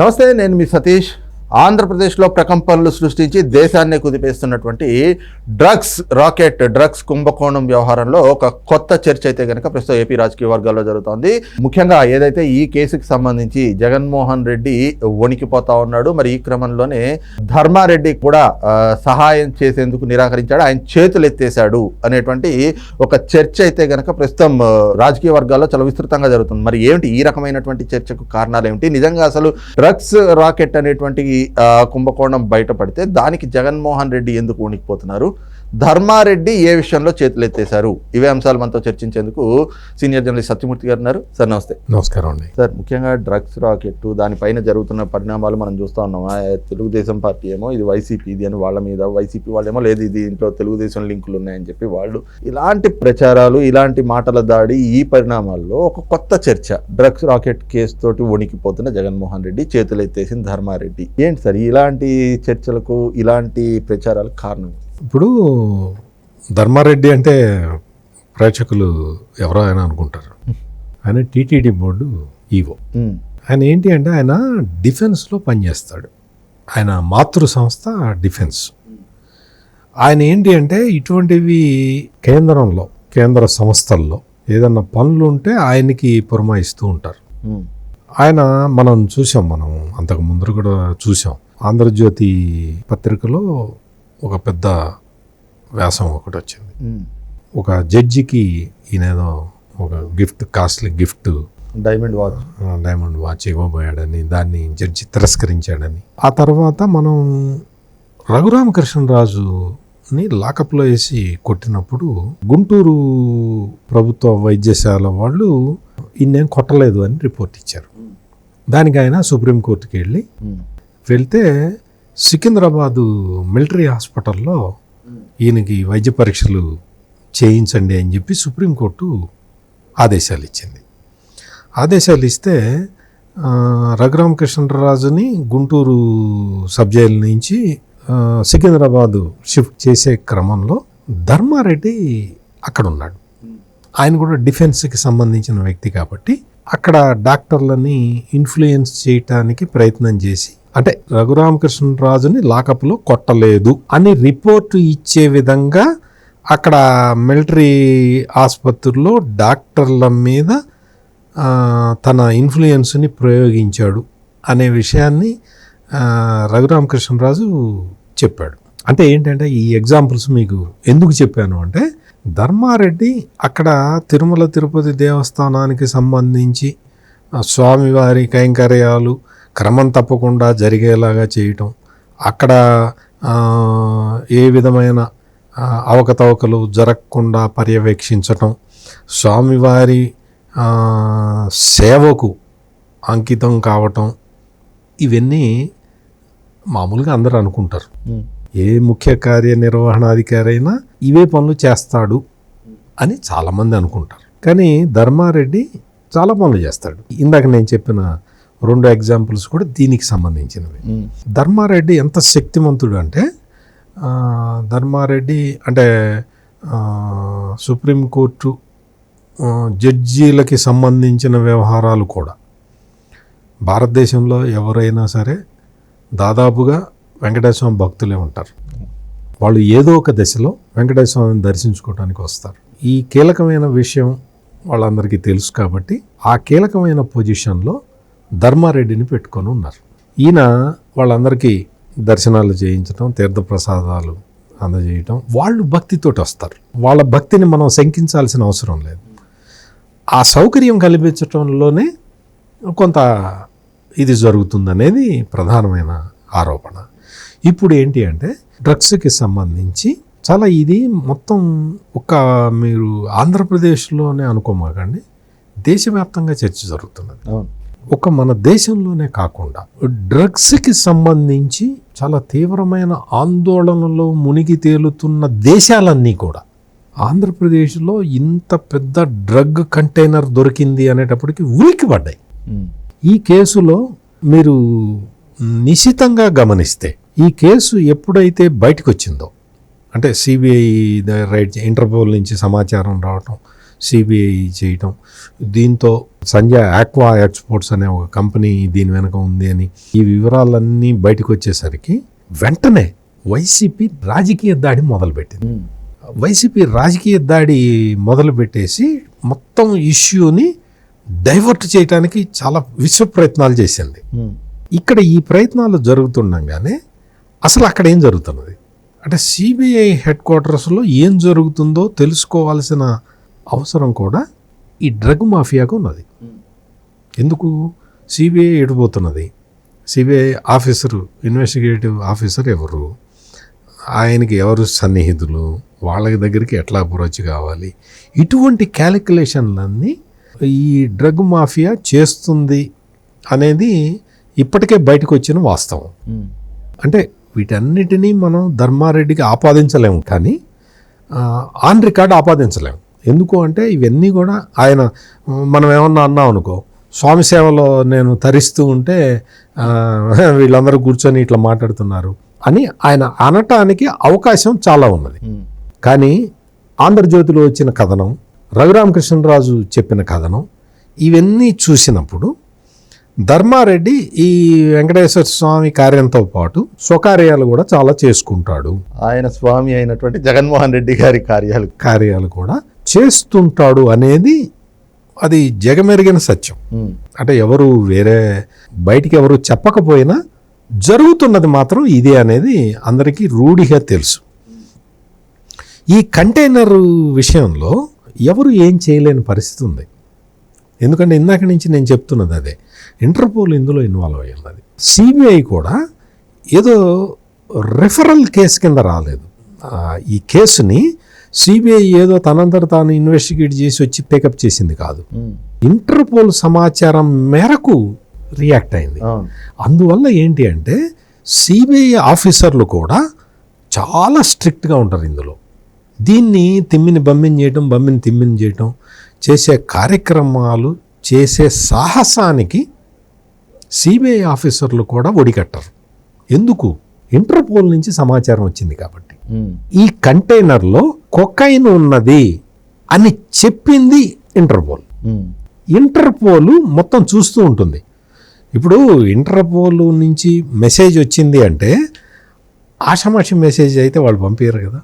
నమస్తే, నేను మీ సతీష్. ఆంధ్రప్రదేశ్లో ప్రకంపనలు సృష్టించి దేశాన్ని కుదిపేస్తున్నటువంటి డ్రగ్స్ కుంభకోణం వ్యవహారంలో ఒక కొత్త చర్చ అయితే కనుక ప్రస్తుతం ఏపీ రాజకీయ వర్గాల్లో జరుగుతోంది. ముఖ్యంగా ఏదైతే ఈ కేసుకి సంబంధించి జగన్మోహన్ రెడ్డి వణికిపోతా ఉన్నాడు. మరి ఈ క్రమంలోనే ధర్మారెడ్డి కూడా సహాయం చేసేందుకు నిరాకరించాడు, ఆయన చేతులు ఎత్తేశాడు అనేటువంటి ఒక చర్చ అయితే కనుక ప్రస్తుతం రాజకీయ వర్గాల్లో చాలా విస్తృతంగా జరుగుతుంది. మరి ఏమిటి ఈ రకమైనటువంటి చర్చకు కారణాలు ఏమిటి? నిజంగా అసలు డ్రగ్స్ రాకెట్ అనేటువంటి కుంభకోణం బయటపడితే దానికి జగన్మోహన్ రెడ్డి ఎందుకు వణికిపోతున్నారు, ధర్మారెడ్డి ఏ విషయంలో చేతులు ఎత్తేశారు, ఇవే అంశాలు మనతో చర్చించేందుకు సీనియర్ జర్నలిస్ట్ సత్యమూర్తి గారు ఉన్నారు. సార్ నమస్తే. నమస్కారం అండి. సార్, ముఖ్యంగా డ్రగ్స్ రాకెట్ దానిపైన జరుగుతున్న పరిణామాలు మనం చూస్తూ ఉన్నాం. తెలుగుదేశం పార్టీ ఏమో ఇది వైసీపీ ఇది అని వాళ్ళ మీద, వైసీపీ వాళ్ళేమో లేదు ఇది ఇంట్లో తెలుగుదేశం లింకులు ఉన్నాయని చెప్పి వాళ్ళు, ఇలాంటి ప్రచారాలు, ఇలాంటి మాటల దాడి, ఈ పరిణామాల్లో ఒక కొత్త చర్చ, డ్రగ్స్ రాకెట్ కేసు తోటి వణికిపోతున్న జగన్మోహన్ రెడ్డి, చేతులు ఎత్తేసిన ధర్మారెడ్డి. ఏంటి సార్ ఇలాంటి చర్చలకు, ఇలాంటి ప్రచారాలకు కారణం? ఇప్పుడు ధర్మారెడ్డి అంటే ప్రేక్షకులు ఎవరో ఆయన అనుకుంటారు. ఆయన టీటీడీ బోర్డు ఈవో. ఆయన ఏంటి అంటే ఆయన డిఫెన్స్లో పనిచేస్తాడు. ఆయన మాతృ సంస్థ డిఫెన్స్. ఆయన ఏంటి అంటే ఇటువంటివి కేంద్ర సంస్థల్లో ఏదన్నా పనులు ఉంటే ఆయనకి పురమాయిస్తూ ఉంటారు. ఆయన మనం అంతకు ముందు కూడా చూసాం. ఆంధ్రజ్యోతి పత్రికలో ఒక పెద్ద వ్యాసం ఒకటి వచ్చింది. ఒక జడ్జికి ఈయనేదో ఒక కాస్ట్లీ గిఫ్ట్ డైమండ్ వాచ్ ఇవ్వబోయాడని, దాన్ని జడ్జి తిరస్కరించాడని. ఆ తర్వాత మనం రఘురామకృష్ణరాజుని లాకప్లో వేసి కొట్టినప్పుడు గుంటూరు ప్రభుత్వ వైద్యశాల వాళ్ళు ఈయనేం కొట్టలేదు అని రిపోర్ట్ ఇచ్చారు. దానికి ఆయన సుప్రీంకోర్టుకి వెళ్తే సికింద్రాబాదు మిలిటరీ హాస్పిటల్లో ఈయనకి వైద్య పరీక్షలు చేయించండి అని చెప్పి సుప్రీంకోర్టు ఆదేశాలు ఇచ్చింది. ఆదేశాలు ఇస్తే రఘురామకృష్ణరాజుని గుంటూరు సబ్ జైలు నుంచి సికింద్రాబాదు షిఫ్ట్ చేసే క్రమంలో ధర్మారెడ్డి అక్కడ ఉన్నాడు. ఆయన కూడా డిఫెన్స్కి సంబంధించిన వ్యక్తి కాబట్టి అక్కడ డాక్టర్లని ఇన్ఫ్లుయెన్స్ చేయటానికి ప్రయత్నం చేసి, అంటే రఘురామకృష్ణరాజుని లాకప్లో కొట్టలేదు అని రిపోర్టు ఇచ్చే విధంగా అక్కడ మిలిటరీ ఆసుపత్రుల్లో డాక్టర్ల మీద తన ఇన్ఫ్లుయెన్స్ని ప్రయోగించాడు అనే విషయాన్ని రఘురామకృష్ణరాజు చెప్పాడు. అంటే ఏంటంటే ఈ ఎగ్జాంపుల్స్ మీకు ఎందుకు చెప్పాను అంటే, ధర్మారెడ్డి అక్కడ తిరుమల తిరుపతి దేవస్థానానికి సంబంధించి స్వామివారి కైంకర్యాలు క్రమం తప్పకుండా జరిగేలాగా చేయటం, అక్కడ ఏ విధమైన అవకతవకలు జరగకుండా పర్యవేక్షించటం, స్వామివారి సేవకు అంకితం కావటం, ఇవన్నీ మామూలుగా అందరూ అనుకుంటారు. ఏ ముఖ్య కార్యనిర్వహణాధికారి అయినా ఇవే పనులు చేస్తాడు అని చాలామంది అనుకుంటారు. కానీ ధర్మారెడ్డి చాలా పనులు చేస్తాడు. ఇందాక నేను చెప్పిన 2 ఎగ్జాంపుల్స్ కూడా దీనికి సంబంధించినవి. ధర్మారెడ్డి ఎంత శక్తిమంతుడు అంటే, ధర్మారెడ్డి అంటే సుప్రీంకోర్టు జడ్జీలకి సంబంధించిన వ్యవహారాలు కూడా భారతదేశంలో ఎవరైనా సరే దాదాపుగా వెంకటేశ్వర స్వామి భక్తులే ఉంటారు. వాళ్ళు ఏదో ఒక దశలో వెంకటేశ్వర స్వామిని దర్శించుకోవడానికి వస్తారు. ఈ కీలకమైన విషయం వాళ్ళందరికీ తెలుసు కాబట్టి ఆ కీలకమైన పొజిషన్లో ధర్మారెడ్డిని పెట్టుకొని ఉన్నారు. ఈయన వాళ్ళందరికీ దర్శనాలు చేయించడం, తీర్థప్రసాదాలు అందజేయటం, వాళ్ళు భక్తితోటి వస్తారు. వాళ్ళ భక్తిని మనం శంకించాల్సిన అవసరం లేదు. ఆ సౌకర్యం కల్పించటంలోనే కొంత ఇది జరుగుతుందనేది ప్రధానమైన ఆరోపణ. ఇప్పుడు ఏంటి అంటే, డ్రగ్స్కి సంబంధించి చాలా ఇది మొత్తం మీరు ఆంధ్రప్రదేశ్లోనే అనుకోమాకండి, దేశవ్యాప్తంగా చర్చ జరుగుతున్నది. ఒక మన దేశంలోనే కాకుండా డ్రగ్స్కి సంబంధించి చాలా తీవ్రమైన ఆందోళనలో మునిగి తేలుతున్న దేశాలన్నీ కూడా ఆంధ్రప్రదేశ్లో ఇంత పెద్ద డ్రగ్ కంటైనర్ దొరికింది అనేటప్పటికీ ఉలిక్కిపడ్డాయి. ఈ కేసులో మీరు నిశితంగా గమనిస్తే, ఈ కేసు ఎప్పుడైతే బయటకు వచ్చిందో, అంటే సిబిఐ రైట్ ఇంటర్పోల్ నుంచి సమాచారం రావటం, సిబిఐ చేయటం, దీంతో సంజయ్ ఆక్వా ఎక్స్పోర్ట్స్ అనే ఒక కంపెనీ దీని వెనక ఉంది అని ఈ వివరాలన్నీ బయటకు వచ్చేసరికి వెంటనే వైసీపీ రాజకీయ దాడి మొదలుపెట్టింది. వైసీపీ రాజకీయ దాడి మొదలుపెట్టేసి మొత్తం ఇష్యూని డైవర్ట్ చేయడానికి చాలా విశ్వ ప్రయత్నాలు చేసింది. ఇక్కడ ఈ ప్రయత్నాలు జరుగుతుండగానే అసలు అక్కడ ఏం జరుగుతున్నది అంటే సిబిఐ హెడ్ క్వార్టర్స్లో ఏం జరుగుతుందో తెలుసుకోవాల్సిన అవసరం కూడా ఈ డ్రగ్ మాఫియాకు ఉన్నది. ఎందుకు సిబిఐ ఎడిపోతున్నది? సిబిఐ ఆఫీసరు, ఇన్వెస్టిగేటివ్ ఆఫీసర్ ఎవరు, ఆయనకి ఎవరు సన్నిహితులు, వాళ్ళ దగ్గరికి ఎట్లా అప్రోచ్ కావాలి, ఇటువంటి క్యాలిక్యులేషన్లన్నీ ఈ డ్రగ్ మాఫియా చేస్తుంది అనేది ఇప్పటికే బయటకు వచ్చిన వాస్తవం. అంటే వీటన్నిటినీ మనం ధర్మారెడ్డికి ఆపాదించలేము, కానీ ఆన్ రికార్డ్ ఆపాదించలేము. ఎందుకు అంటే ఇవన్నీ కూడా ఆయన, మనం ఏమన్నా అన్నాం అనుకో, స్వామి సేవలో నేను తరిస్తూ ఉంటే వీళ్ళందరూ కూర్చొని ఇట్లా మాట్లాడుతున్నారు అని ఆయన అనటానికి అవకాశం చాలా ఉన్నది. కానీ ఆంధ్రజ్యోతిలో వచ్చిన కథనం, రఘురామకృష్ణరాజు చెప్పిన కథనం, ఇవన్నీ చూసినప్పుడు ధర్మారెడ్డి ఈ వెంకటేశ్వర స్వామి కార్యంతో పాటు స్వకార్యాలు కూడా చాలా చేసుకుంటాడు. ఆయన స్వామి అయినటువంటి జగన్మోహన్ రెడ్డి గారి కార్యాలు కూడా చేస్తుంటాడు అనేది అది జగమెరిగిన సత్యం. అంటే ఎవరు వేరే బయటికి ఎవరు చెప్పకపోయినా జరుగుతున్నది మాత్రం ఇదే అనేది అందరికీ రూఢిగా తెలుసు. ఈ కంటైనర్ విషయంలో ఎవరు ఏం చేయలేని పరిస్థితి ఉంది. ఎందుకంటే ఇందాక నుంచి నేను చెప్తున్నది అదే, ఇంటర్పోల్ ఇందులో ఇన్వాల్వ్ అయ్యి ఉన్నది. సిబిఐ కూడా ఏదో రెఫరల్ కేసు కింద రాలేదు. ఈ కేసుని సిబిఐ ఏదో తనంతట తాను ఇన్వెస్టిగేట్ చేసి వచ్చి పికప్ చేసింది కాదు, ఇంటర్పోల్ సమాచారం మేరకు రియాక్ట్ అయింది. అందువల్ల ఏంటి అంటే సిబిఐ ఆఫీసర్లు కూడా చాలా స్ట్రిక్ట్గా ఉంటారు ఇందులో. దీన్ని తిమ్మిని బమ్మిని చేయటం, బమ్మిని తిమ్మిని చేయటం, చేసే కార్యక్రమాలు చేసే సాహసానికి సిబిఐ ఆఫీసర్లు కూడా ఒడికట్టరు. ఎందుకు? ఇంటర్పోల్ నుంచి సమాచారం వచ్చింది కాబట్టి. ఈ కంటైనర్లో కొకైన్ ఉన్నది అని చెప్పింది ఇంటర్పోల్. ఇంటర్పోల్ మొత్తం చూస్తూ ఉంటుంది. ఇప్పుడు ఇంటర్పోల్ నుంచి మెసేజ్ వచ్చింది అంటే ఆషామాషి మెసేజ్ అయితే వాళ్ళు పంపించరు కదా.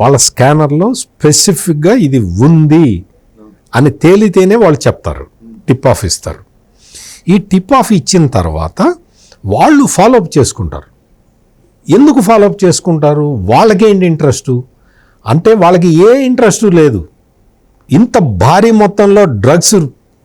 వాళ్ళ స్కానర్లో స్పెసిఫిక్గా ఇది ఉంది అని తేలితేనే వాళ్ళు చెప్తారు, టిప్ ఆఫ్ ఇస్తారు. ఈ టిప్ ఆఫ్ ఇచ్చిన తర్వాత వాళ్ళు ఫాలోఅప్ చేసుకుంటారు. ఎందుకు ఫాలోఅప్ చేసుకుంటారు? వాళ్ళకేంటి ఇంట్రెస్టు అంటే వాళ్ళకి ఏ ఇంట్రెస్టు లేదు. ఇంత భారీ మొత్తంలో డ్రగ్స్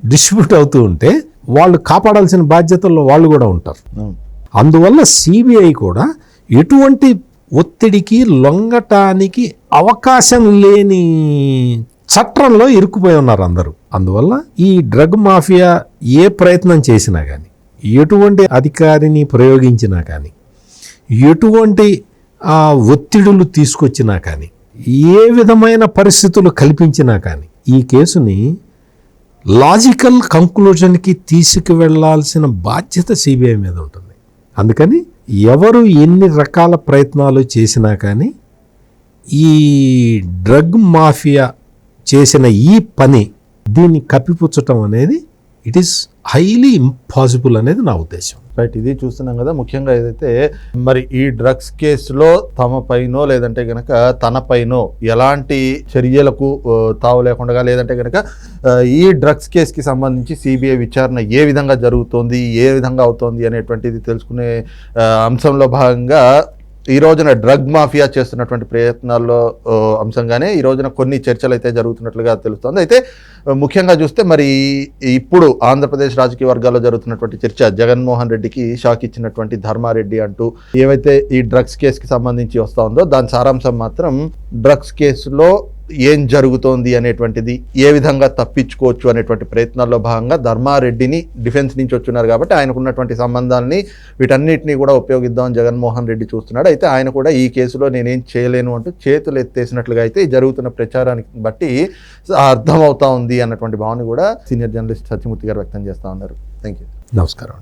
డిస్ట్రిబ్యూట్ అవుతూ ఉంటే వాళ్ళు కాపాడాల్సిన బాధ్యతల్లో వాళ్ళు కూడా ఉంటారు. అందువల్ల సిబిఐ కూడా ఎటువంటి ఒత్తిడికి లొంగటానికి అవకాశం లేని చట్రంలో ఇరుక్కుపోయి ఉన్నారు అందరూ. అందువల్ల ఈ డ్రగ్ మాఫియా ఏ ప్రయత్నం చేసినా కానీ, ఎటువంటి అధికారిని ప్రయోగించినా కానీ, ఎటువంటి ఒత్తిడులు తీసుకొచ్చినా కానీ, ఏ విధమైన పరిస్థితులు కల్పించినా కానీ ఈ కేసుని లాజికల్ కంక్లూజన్కి తీసుకువెళ్లాల్సిన బాధ్యత సిబిఐ మీద ఉంటుంది. అందుకని ఎవరు ఎన్ని రకాల ప్రయత్నాలు చేసినా కానీ ఈ డ్రగ్ మాఫియా చేసిన ఈ పని, దీన్ని కప్పిపుచ్చటం అనేది ఇట్ ఈస్ హైలీ ఇంపాసిబుల్ అనేది నా ఉద్దేశం. రైట్, ఇది చూస్తున్నాం కదా. ముఖ్యంగా ఏదైతే మరి ఈ డ్రగ్స్ కేసులో తమ పైనో లేదంటే కనుక తన పైనో ఎలాంటి చర్యలకు తావు లేకుండా, లేదంటే కనుక ఈ డ్రగ్స్ కేసుకి సంబంధించి సిబిఐ విచారణ ఏ విధంగా జరుగుతోంది, ఏ విధంగా అవుతోంది అనేటువంటిది తెలుసుకునే అంశంలో భాగంగా ఈ రోజున డ్రగ్ మాఫియా చేస్తున్నటువంటి ప్రయత్నాల్లో అంశంగానే ఈ రోజున కొన్ని చర్చలు అయితే జరుగుతున్నట్లుగా తెలుస్తోంది. అయితే ముఖ్యంగా చూస్తే మరి ఇప్పుడు ఆంధ్రప్రదేశ్ రాజకీయ వర్గాల్లో జరుగుతున్నటువంటి చర్చ, జగన్మోహన్ రెడ్డికి షాక్ ఇచ్చినటువంటి ధర్మారెడ్డి అంటూ ఏవైతే ఈ డ్రగ్స్ కేసుకి సంబంధించి వస్తూ ఉందో దాని సారాంశం మాత్రం డ్రగ్స్ కేసులో ఏం జరుగుతోంది అనేటువంటిది, ఏ విధంగా తప్పించుకోవచ్చు అనేటువంటి ప్రయత్నాల్లో భాగంగా ధర్మారెడ్డిని డిఫెన్స్ నుంచి వచ్చున్నారు కాబట్టి ఆయనకున్నటువంటి సంబంధాలని వీటన్నిటినీ కూడా ఉపయోగిద్దామని జగన్మోహన్ రెడ్డి చూస్తున్నాడు. అయితే ఆయన కూడా ఈ కేసులో నేనేం చేయలేను అంటూ చేతులు ఎత్తేసినట్లుగా అయితే జరుగుతున్న ప్రచారానికి బట్టి అర్థమవుతా ఉంది అన్నటువంటి భావన కూడా సీనియర్ జర్నలిస్ట్ సత్యమూర్తి గారు వ్యక్తం చేస్తూ ఉన్నారు. Thank you. నమస్కారం.